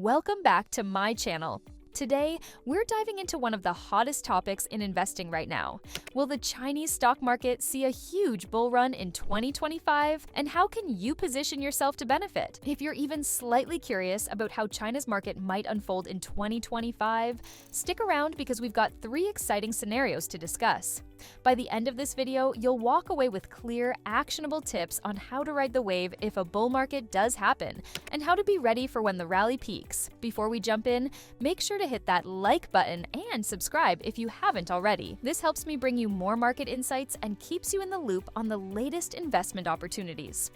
Welcome back to my channel. Today, we're diving into one of the hottest topics in investing right now. Will the Chinese stock market see a huge bull run in 2025? And how can you position yourself to benefit? If you're even slightly curious about how China's market might unfold in 2025, stick around because we've got 3 exciting scenarios to discuss. By the end of this video, you'll walk away with clear, actionable tips on how to ride the wave if a bull market does happen, and how to be ready for when the rally peaks. Before we jump in, make sure to hit that like button and subscribe if you haven't already. This helps me bring you more market insights and keeps you in the loop on the latest investment opportunities.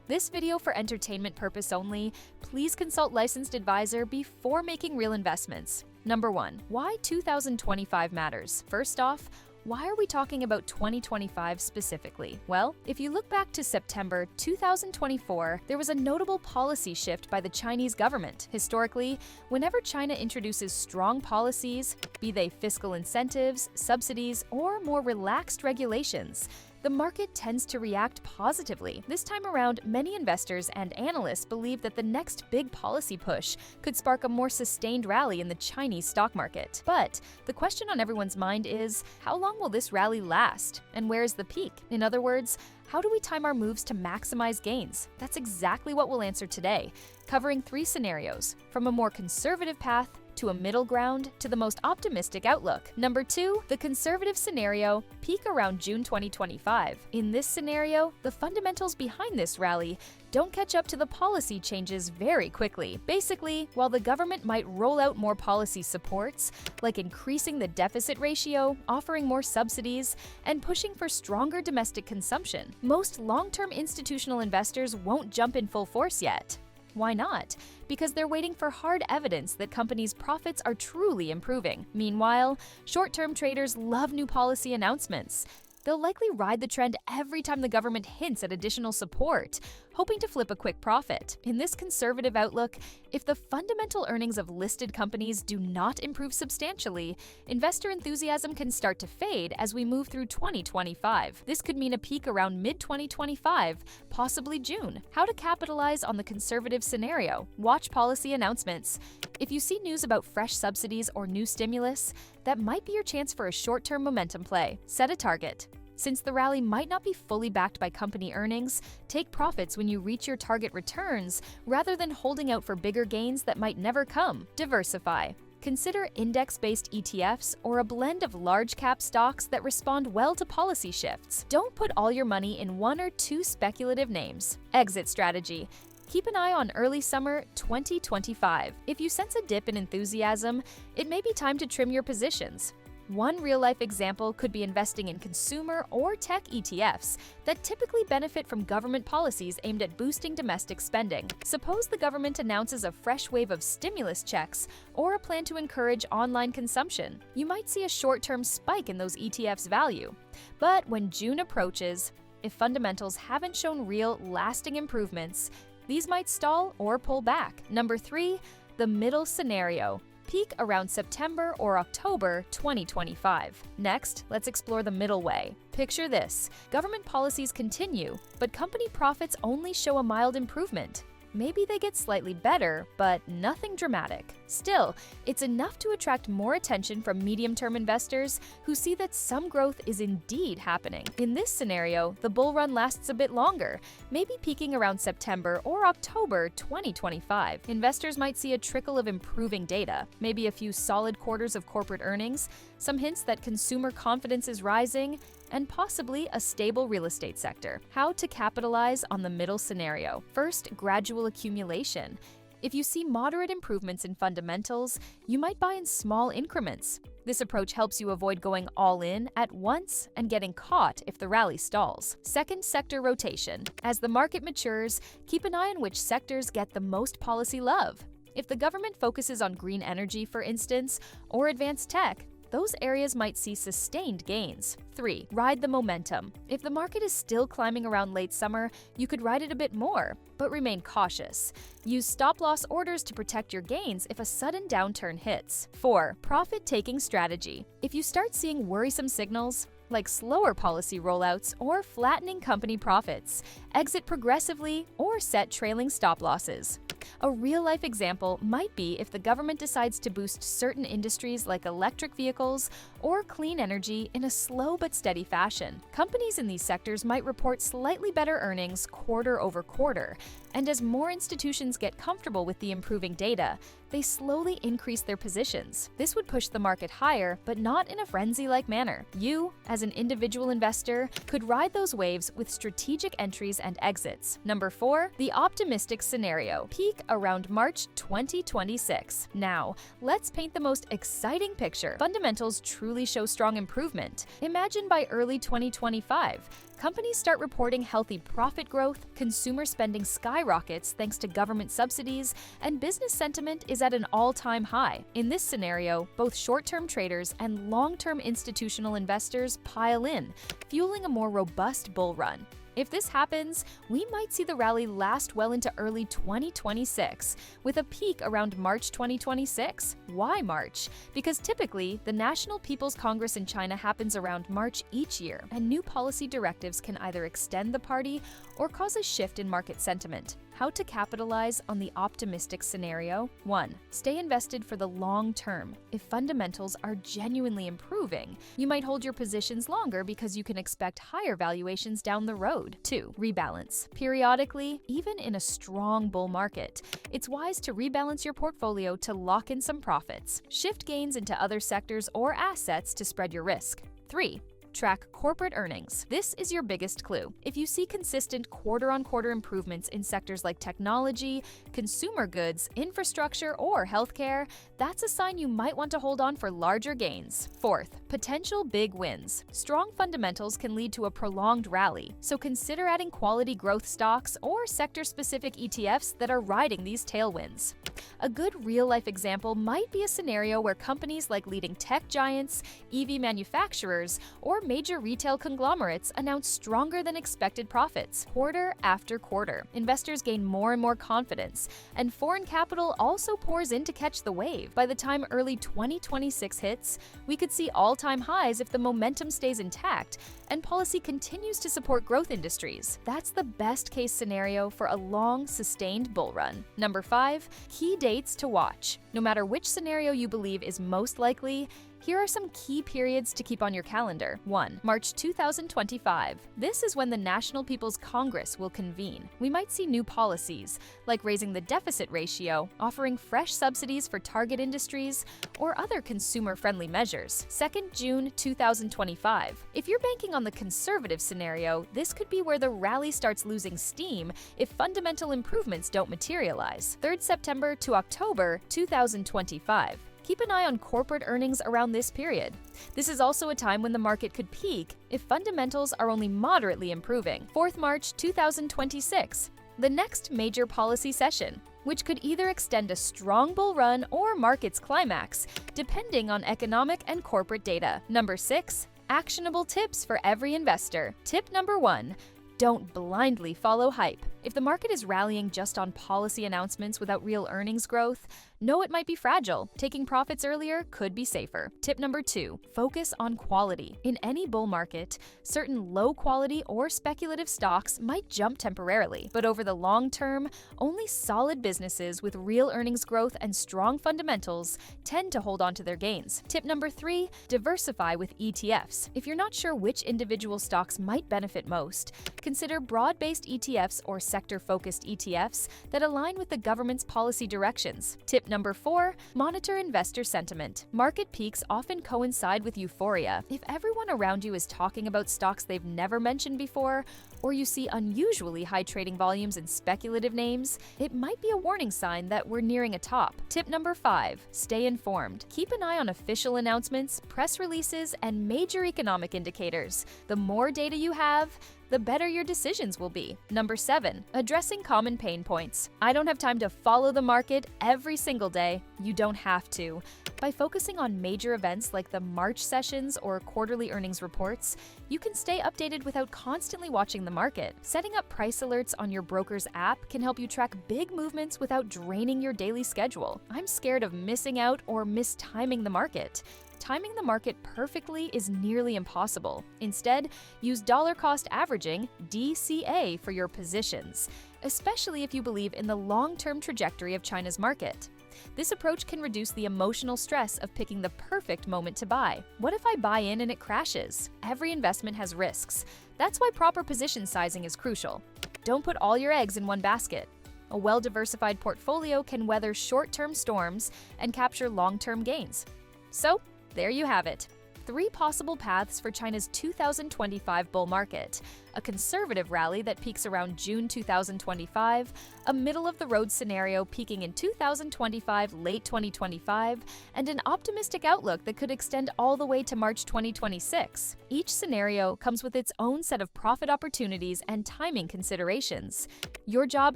This video for entertainment purpose only. Please consult licensed advisor before making real investments. Number 1. Why 2025 matters. First off, why are we talking about 2025 specifically? Well, if you look back to September 2024, there was a notable policy shift by the Chinese government. Historically, whenever China introduces strong policies, be they fiscal incentives, subsidies, or more relaxed regulations, the market tends to react positively. This time around, many investors and analysts believe that the next big policy push could spark a more sustained rally in the Chinese stock market. But the question on everyone's mind is, how long will this rally last? And where is the peak? In other words, how do we time our moves to maximize gains? That's exactly what we'll answer today, covering 3 scenarios, from a more conservative path to a middle ground, to the most optimistic outlook. Number 2, the conservative scenario, peak around June 2025. In this scenario, the fundamentals behind this rally don't catch up to the policy changes very quickly. Basically, while the government might roll out more policy supports, like increasing the deficit ratio, offering more subsidies, and pushing for stronger domestic consumption, most long-term institutional investors won't jump in full force yet. Why not? Because they're waiting for hard evidence that companies' profits are truly improving. Meanwhile, short-term traders love new policy announcements. They'll likely ride the trend every time the government hints at additional support, hoping to flip a quick profit. In this conservative outlook, if the fundamental earnings of listed companies do not improve substantially, investor enthusiasm can start to fade as we move through 2025. This could mean a peak around mid-2025, possibly June. How to capitalize on the conservative scenario? Watch policy announcements. If you see news about fresh subsidies or new stimulus, that might be your chance for a short-term momentum play. Set a target. Since the rally might not be fully backed by company earnings, take profits when you reach your target returns rather than holding out for bigger gains that might never come. Diversify. Consider index-based ETFs or a blend of large-cap stocks that respond well to policy shifts. Don't put all your money in 1 or 2 speculative names. Exit strategy. Keep an eye on early summer 2025. If you sense a dip in enthusiasm, it may be time to trim your positions. One real-life example could be investing in consumer or tech ETFs that typically benefit from government policies aimed at boosting domestic spending. Suppose the government announces a fresh wave of stimulus checks or a plan to encourage online consumption. You might see a short-term spike in those ETFs' value. But when June approaches, if fundamentals haven't shown real, lasting improvements, these might stall or pull back. Number 3, the middle scenario. Peak around September or October 2025. Next, let's explore the middle way. Picture this. Government policies continue, but company profits only show a mild improvement. Maybe they get slightly better, but nothing dramatic. Still, it's enough to attract more attention from medium-term investors who see that some growth is indeed happening. In this scenario, the bull run lasts a bit longer, maybe peaking around September or October 2025. Investors might see a trickle of improving data, maybe a few solid quarters of corporate earnings, some hints that consumer confidence is rising, and possibly a stable real estate sector. How to capitalize on the middle scenario? First, gradual accumulation. If you see moderate improvements in fundamentals, you might buy in small increments. This approach helps you avoid going all in at once and getting caught if the rally stalls. Second, sector rotation. As the market matures, keep an eye on which sectors get the most policy love. If the government focuses on green energy, for instance, or advanced tech, those areas might see sustained gains. 3. Ride the momentum. If the market is still climbing around late summer, you could ride it a bit more, but remain cautious. Use stop-loss orders to protect your gains if a sudden downturn hits. 4. Profit-taking strategy. If you start seeing worrisome signals, like slower policy rollouts or flattening company profits, exit progressively or set trailing stop losses. A real-life example might be if the government decides to boost certain industries like electric vehicles or clean energy in a slow but steady fashion. Companies in these sectors might report slightly better earnings quarter over quarter, and as more institutions get comfortable with the improving data, they slowly increase their positions. This would push the market higher, but not in a frenzy-like manner. You, as an individual investor, could ride those waves with strategic entries and exits. Number 4, the optimistic scenario. Peak around March 2026. Now, let's paint the most exciting picture. Fundamentals truly show strong improvement. Imagine by early 2025, companies start reporting healthy profit growth, consumer spending skyrockets thanks to government subsidies, and business sentiment is at an all-time high. In this scenario, both short-term traders and long-term institutional investors pile in, fueling a more robust bull run. If this happens, we might see the rally last well into early 2026, with a peak around March 2026. Why March? Because typically, the National People's Congress in China happens around March each year, and new policy directives can either extend the party or cause a shift in market sentiment. How to capitalize on the optimistic scenario? 1. Stay invested for the long term. If fundamentals are genuinely improving, you might hold your positions longer because you can expect higher valuations down the road. 2. Rebalance. Periodically, even in a strong bull market, it's wise to rebalance your portfolio to lock in some profits. Shift gains into other sectors or assets to spread your risk. 3. Track corporate earnings. This is your biggest clue. If you see consistent quarter-on-quarter improvements in sectors like technology, consumer goods, infrastructure, or healthcare, that's a sign you might want to hold on for larger gains. 4th, potential big wins. Strong fundamentals can lead to a prolonged rally, so consider adding quality growth stocks or sector-specific ETFs that are riding these tailwinds. A good real-life example might be a scenario where companies like leading tech giants, EV manufacturers, or major retail conglomerates announce stronger than expected profits quarter after quarter. Investors gain more and more confidence, and foreign capital also pours in to catch the wave. By the time early 2026 hits, we could see all-time highs if the momentum stays intact and policy continues to support growth industries. That's the best-case scenario for a long, sustained bull run. Number 5, key dates to watch. No matter which scenario you believe is most likely, here are some key periods to keep on your calendar. 1. March 2025. This is when the National People's Congress will convene. We might see new policies, like raising the deficit ratio, offering fresh subsidies for target industries, or other consumer-friendly measures. 2nd June 2025. If you're banking on the conservative scenario, this could be where the rally starts losing steam if fundamental improvements don't materialize. 3rd September to October 2025. Keep an eye on corporate earnings around this period. This is also a time when the market could peak if fundamentals are only moderately improving. 4th March 2026, the next major policy session, which could either extend a strong bull run or mark its climax, depending on economic and corporate data. Number 6, actionable tips for every investor. Tip number 1. Don't blindly follow hype. If the market is rallying just on policy announcements without real earnings growth, know it might be fragile. Taking profits earlier could be safer. Tip number 2, focus on quality. In any bull market, certain low-quality or speculative stocks might jump temporarily, but over the long term, only solid businesses with real earnings growth and strong fundamentals tend to hold on to their gains. Tip number 3, diversify with ETFs. If you're not sure which individual stocks might benefit most, consider broad-based ETFs or sector-focused ETFs that align with the government's policy directions. Tip number 4, monitor investor sentiment. Market peaks often coincide with euphoria. If everyone around you is talking about stocks they've never mentioned before, or you see unusually high trading volumes in speculative names, it might be a warning sign that we're nearing a top. Tip number 5, stay informed. Keep an eye on official announcements, press releases, and major economic indicators. The more data you have, the better your decisions will be. Number 7, addressing common pain points. I don't have time to follow the market every single day. You don't have to. By focusing on major events like the March sessions or quarterly earnings reports, you can stay updated without constantly watching the market. Setting up price alerts on your broker's app can help you track big movements without draining your daily schedule. I'm scared of missing out or mistiming the market. Timing the market perfectly is nearly impossible. Instead, use dollar cost averaging, DCA, for your positions, especially if you believe in the long-term trajectory of China's market. This approach can reduce the emotional stress of picking the perfect moment to buy. What if I buy in and it crashes? Every investment has risks. That's why proper position sizing is crucial. Don't put all your eggs in one basket. A well-diversified portfolio can weather short-term storms and capture long-term gains. So, there you have it. 3 possible paths for China's 2025 bull market: a conservative rally that peaks around June 2025, a middle-of-the-road scenario peaking in 2025, late 2025, and an optimistic outlook that could extend all the way to March 2026. Each scenario comes with its own set of profit opportunities and timing considerations. Your job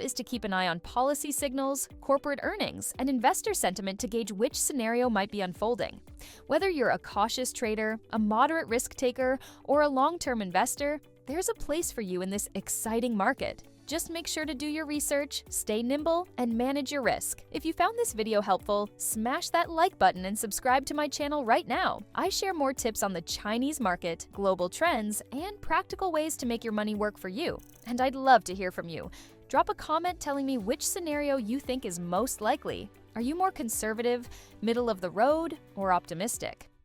is to keep an eye on policy signals, corporate earnings, and investor sentiment to gauge which scenario might be unfolding. Whether you're a cautious trader, a moderate risk taker, or a long-term investor, there's a place for you in this exciting market. Just make sure to do your research, stay nimble, and manage your risk. If you found this video helpful, smash that like button and subscribe to my channel right now. I share more tips on the Chinese market, global trends, and practical ways to make your money work for you. And I'd love to hear from you. Drop a comment telling me which scenario you think is most likely. Are you more conservative, middle of the road, or optimistic?